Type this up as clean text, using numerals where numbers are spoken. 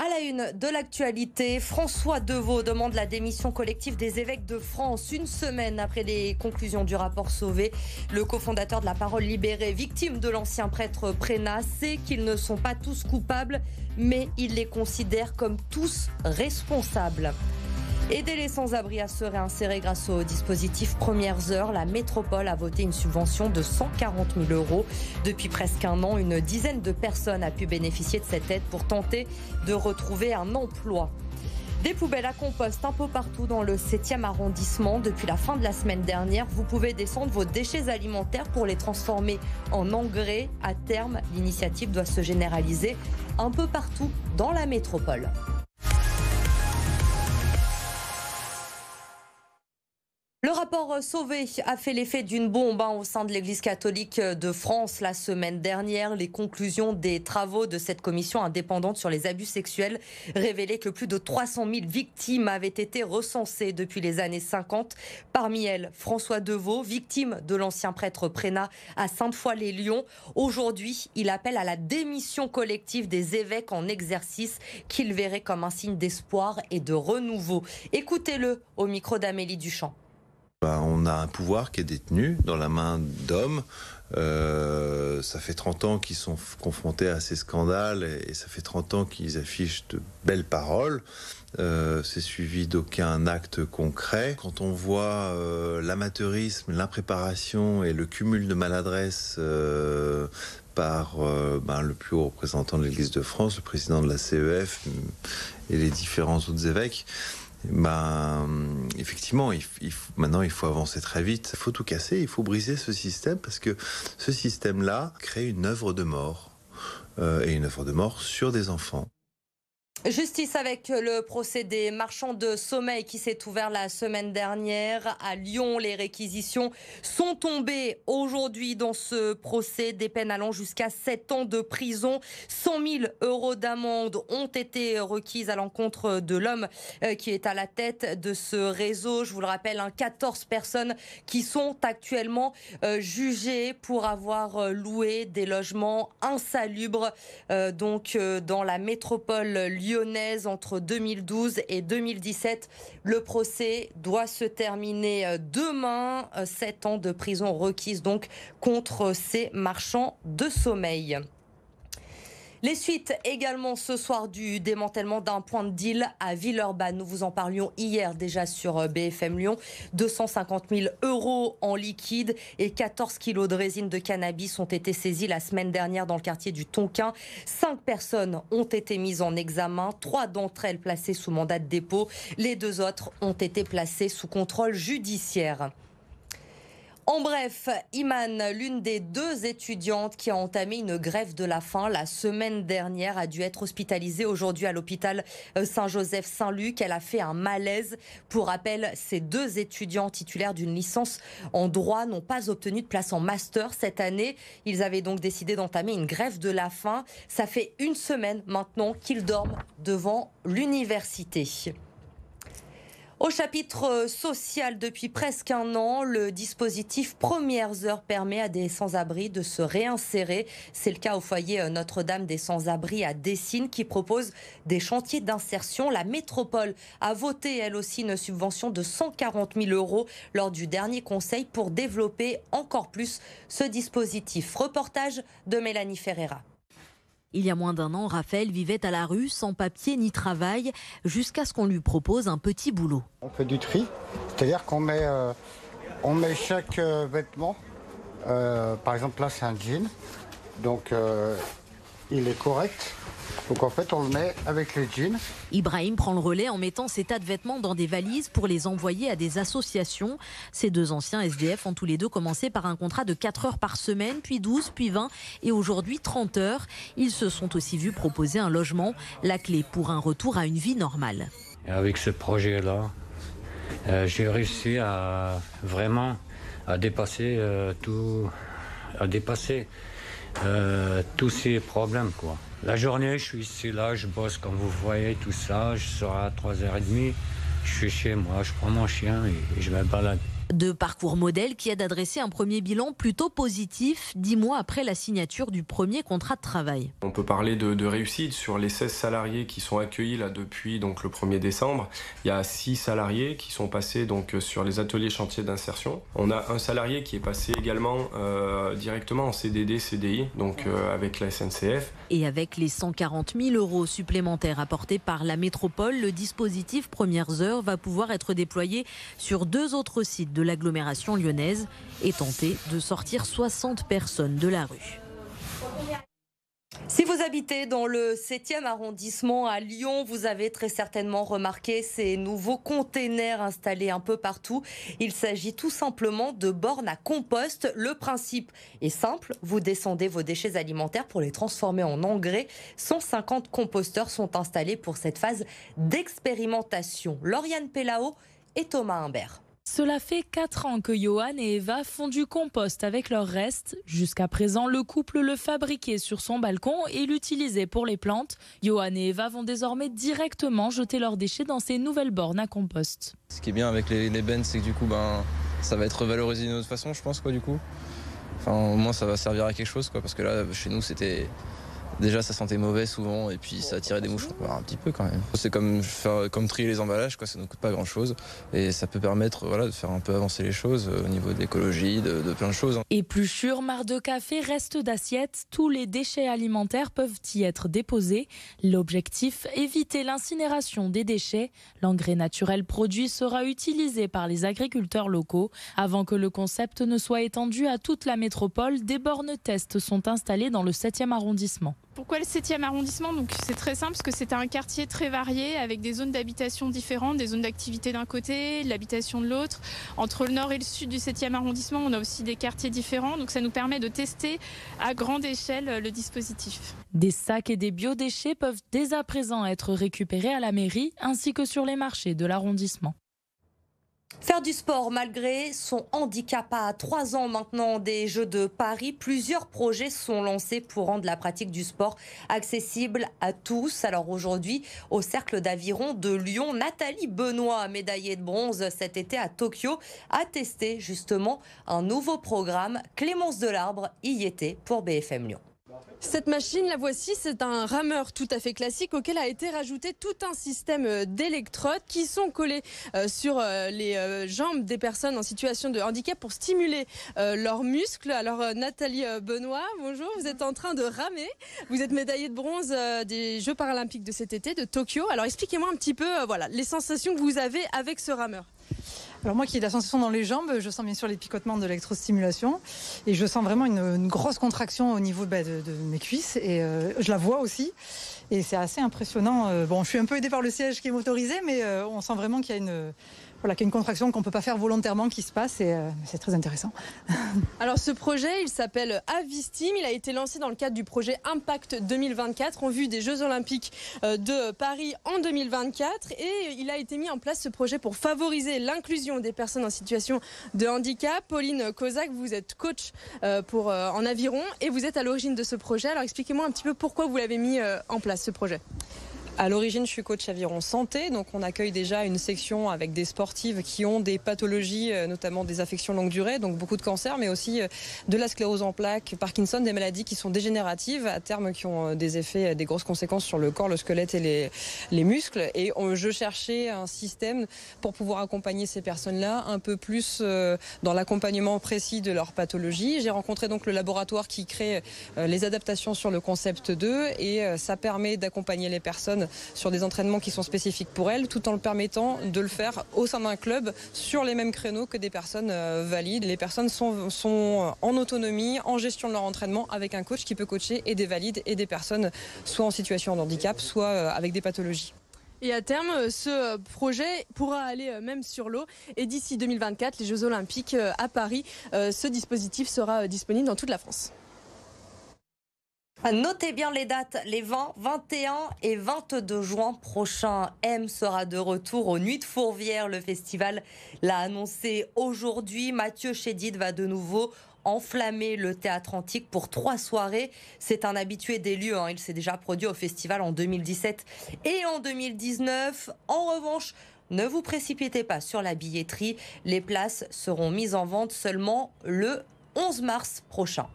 la une de l'actualité, François Deveau demande la démission collective des évêques de France une semaine après les conclusions du rapport Sauvé. Le cofondateur de La Parole Libérée, victime de l'ancien prêtre Prénat, sait qu'ils ne sont pas tous coupables, mais il les considère comme tous responsables. Aider les sans-abri à se réinsérer grâce au dispositif Premières Heures, la métropole a voté une subvention de 140 000 €. Depuis presque un an, une dizaine de personnes a pu bénéficier de cette aide pour tenter de retrouver un emploi. Des poubelles à compost un peu partout dans le 7e arrondissement. Depuis la fin de la semaine dernière, vous pouvez descendre vos déchets alimentaires pour les transformer en engrais. À terme, l'initiative doit se généraliser un peu partout dans la métropole. Le rapport Sauvé a fait l'effet d'une bombe au sein de l'Église catholique de France la semaine dernière. Les conclusions des travaux de cette commission indépendante sur les abus sexuels révélaient que plus de 300 000 victimes avaient été recensées depuis les années 50. Parmi elles, François Deveau, victime de l'ancien prêtre Prénat à Sainte-Foy-les-Lyons. Aujourd'hui, il appelle à la démission collective des évêques en exercice qu'il verrait comme un signe d'espoir et de renouveau. Écoutez-le au micro d'Amélie Duchamp. On a un pouvoir qui est détenu dans la main d'hommes. Ça fait 30 ans qu'ils sont confrontés à ces scandales et ça fait 30 ans qu'ils affichent de belles paroles. C'est suivi d'aucun acte concret. Quand on voit l'amateurisme, l'impréparation et le cumul de maladresse par le plus haut représentant de l'Église de France, le président de la CEF et les différents autres évêques, effectivement, maintenant il faut avancer très vite. Il faut tout casser, il faut briser ce système parce que ce système-là crée une œuvre de mort et une œuvre de mort sur des enfants. Justice avec le procès des marchands de sommeil qui s'est ouvert la semaine dernière à Lyon. Les réquisitions sont tombées aujourd'hui dans ce procès. Des peines allant jusqu'à 7 ans de prison. 100 000 € d'amende ont été requises à l'encontre de l'homme qui est à la tête de ce réseau. Je vous le rappelle, 14 personnes qui sont actuellement jugées pour avoir loué des logements insalubres dans la métropole lyonnaise entre 2012 et 2017. Le procès doit se terminer demain. 7 ans de prison requises donc contre ces marchands de sommeil. Les suites également ce soir du démantèlement d'un point de deal à Villeurbanne. Nous vous en parlions hier déjà sur BFM Lyon. 250 000 € en liquide et 14 kilos de résine de cannabis ont été saisis la semaine dernière dans le quartier du Tonkin. 5 personnes ont été mises en examen, 3 d'entre elles placées sous mandat de dépôt. Les 2 autres ont été placées sous contrôle judiciaire. En bref, Iman, l'une des 2 étudiantes qui a entamé une grève de la faim la semaine dernière, a dû être hospitalisée aujourd'hui à l'hôpital Saint-Joseph-Saint-Luc. Elle a fait un malaise. Pour rappel, ces 2 étudiants titulaires d'une licence en droit n'ont pas obtenu de place en master cette année. Ils avaient donc décidé d'entamer une grève de la faim. Ça fait une semaine maintenant qu'ils dorment devant l'université. Au chapitre social, depuis presque un an, le dispositif Premières Heures permet à des sans-abri de se réinsérer. C'est le cas au foyer Notre-Dame des sans-abri à Dessines qui propose des chantiers d'insertion. La métropole a voté elle aussi une subvention de 140 000 € lors du dernier conseil pour développer encore plus ce dispositif. Reportage de Mélanie Ferreira. Il y a moins d'un an, Raphaël vivait à la rue, sans papier ni travail, jusqu'à ce qu'on lui propose un petit boulot. On fait du tri, c'est-à-dire qu'on met chaque vêtement. Par exemple, là, c'est un jean, donc il est correct. Donc en fait, on le met avec les jeans. Ibrahim prend le relais en mettant ces tas de vêtements dans des valises pour les envoyer à des associations. Ces 2 anciens SDF ont tous les 2 commencé par un contrat de 4 heures par semaine, puis 12, puis 20 et aujourd'hui 30 heures. Ils se sont aussi vus proposer un logement, la clé pour un retour à une vie normale. Avec ce projet-là, j'ai réussi à vraiment dépasser tous ces problèmes, quoi. La journée, je suis ici, là, je bosse comme vous voyez, tout ça. Je sors à 3h30, je suis chez moi, je prends mon chien et je me balade. De parcours modèles qui aident à dresser un premier bilan plutôt positif 10 mois après la signature du premier contrat de travail. On peut parler de réussite sur les 16 salariés qui sont accueillis là depuis donc, le 1er décembre. Il y a 6 salariés qui sont passés donc, sur les ateliers chantiers d'insertion. On a un salarié qui est passé également directement en CDD, CDI, donc avec la SNCF. Et avec les 140 000 € supplémentaires apportés par la métropole, le dispositif Premières Heures va pouvoir être déployé sur 2 autres sites de l'agglomération lyonnaise et tenter de sortir 60 personnes de la rue. Si vous habitez dans le 7e arrondissement à Lyon, vous avez très certainement remarqué ces nouveaux containers installés un peu partout. Il s'agit tout simplement de bornes à compost. Le principe est simple, vous descendez vos déchets alimentaires pour les transformer en engrais. 150 composteurs sont installés pour cette phase d'expérimentation. Lauriane Pellao et Thomas Humbert. Cela fait 4 ans que Johan et Eva font du compost avec leurs restes. Jusqu'à présent, le couple le fabriquait sur son balcon et l'utilisait pour les plantes. Johan et Eva vont désormais directement jeter leurs déchets dans ces nouvelles bornes à compost. Ce qui est bien avec les bennes, c'est que du coup, ça va être valorisé d'une autre façon, je pense, du coup. Enfin, au moins, ça va servir à quelque chose, parce que là, chez nous, c'était... Déjà, ça sentait mauvais souvent et puis ça attirait des moucherons, un petit peu quand même. C'est comme trier les emballages, ça ne coûte pas grand-chose et ça peut permettre de faire un peu avancer les choses au niveau de l'écologie, de plein de choses. Épluchures, marcs de café, restes d'assiettes, tous les déchets alimentaires peuvent y être déposés. L'objectif, éviter l'incinération des déchets. L'engrais naturel produit sera utilisé par les agriculteurs locaux. Avant que le concept ne soit étendu à toute la métropole, des bornes tests sont installées dans le 7e arrondissement. Pourquoi le 7e arrondissement ? Donc c'est très simple parce que c'est un quartier très varié avec des zones d'habitation différentes, des zones d'activité d'un côté, de l'habitation de l'autre. Entre le nord et le sud du 7e arrondissement, on a aussi des quartiers différents. Donc ça nous permet de tester à grande échelle le dispositif. Des sacs et des biodéchets peuvent dès à présent être récupérés à la mairie ainsi que sur les marchés de l'arrondissement. Faire du sport malgré son handicap. À 3 ans maintenant des Jeux de Paris, plusieurs projets sont lancés pour rendre la pratique du sport accessible à tous. Alors aujourd'hui, au Cercle d'Aviron de Lyon, Nathalie Benoît, médaillée de bronze cet été à Tokyo, a testé justement un nouveau programme. Clémence Delarbre y était pour BFM Lyon. Cette machine, la voici, c'est un rameur tout à fait classique auquel a été rajouté tout un système d'électrodes qui sont collés sur les jambes des personnes en situation de handicap pour stimuler leurs muscles. Alors Nathalie Benoît, bonjour, vous êtes en train de ramer, vous êtes médaillée de bronze des Jeux paralympiques de cet été de Tokyo. Alors expliquez-moi un petit peu les sensations que vous avez avec ce rameur. Alors moi qui ai de la sensation dans les jambes, je sens bien sûr les picotements de l'électrostimulation et je sens vraiment une grosse contraction au niveau de mes cuisses et je la vois aussi et c'est assez impressionnant. Je suis un peu aidée par le siège qui est motorisé mais on sent vraiment qu'il y a une contraction qu'on ne peut pas faire volontairement qui se passe et c'est très intéressant. Alors ce projet, il s'appelle Avistim, il a été lancé dans le cadre du projet Impact 2024 en vue des Jeux Olympiques de Paris en 2024 et il a été mis en place ce projet pour favoriser l'inclusion des personnes en situation de handicap. Pauline Kozak, vous êtes coach en aviron et vous êtes à l'origine de ce projet. Alors expliquez-moi un petit peu pourquoi vous l'avez mis en place ce projet. À l'origine, je suis coach aviron santé, donc on accueille déjà une section avec des sportives qui ont des pathologies, notamment des affections longue durée, donc beaucoup de cancers, mais aussi de la sclérose en plaques, Parkinson, des maladies qui sont dégénératives à terme, qui ont des effets, des grosses conséquences sur le corps, le squelette et les muscles. Et je cherchais un système pour pouvoir accompagner ces personnes-là un peu plus dans l'accompagnement précis de leur pathologie. J'ai rencontré donc le laboratoire qui crée les adaptations sur le concept 2 et ça permet d'accompagner les personnes sur des entraînements qui sont spécifiques pour elles, tout en le permettant de le faire au sein d'un club sur les mêmes créneaux que des personnes valides. Les personnes sont en autonomie, en gestion de leur entraînement, avec un coach qui peut coacher et des valides et des personnes soit en situation de handicap, soit avec des pathologies. Et à terme, ce projet pourra aller même sur l'eau. Et d'ici 2024, les Jeux Olympiques à Paris, ce dispositif sera disponible dans toute la France. Notez bien les dates, les 20, 21 et 22 juin prochains. M sera de retour aux Nuits de Fourvière. Le festival l'a annoncé aujourd'hui. Mathieu Chédid va de nouveau enflammer le théâtre antique pour 3 soirées. C'est un habitué des lieux, il s'est déjà produit au festival en 2017 et en 2019. En revanche, ne vous précipitez pas sur la billetterie. Les places seront mises en vente seulement le 11 mars prochain.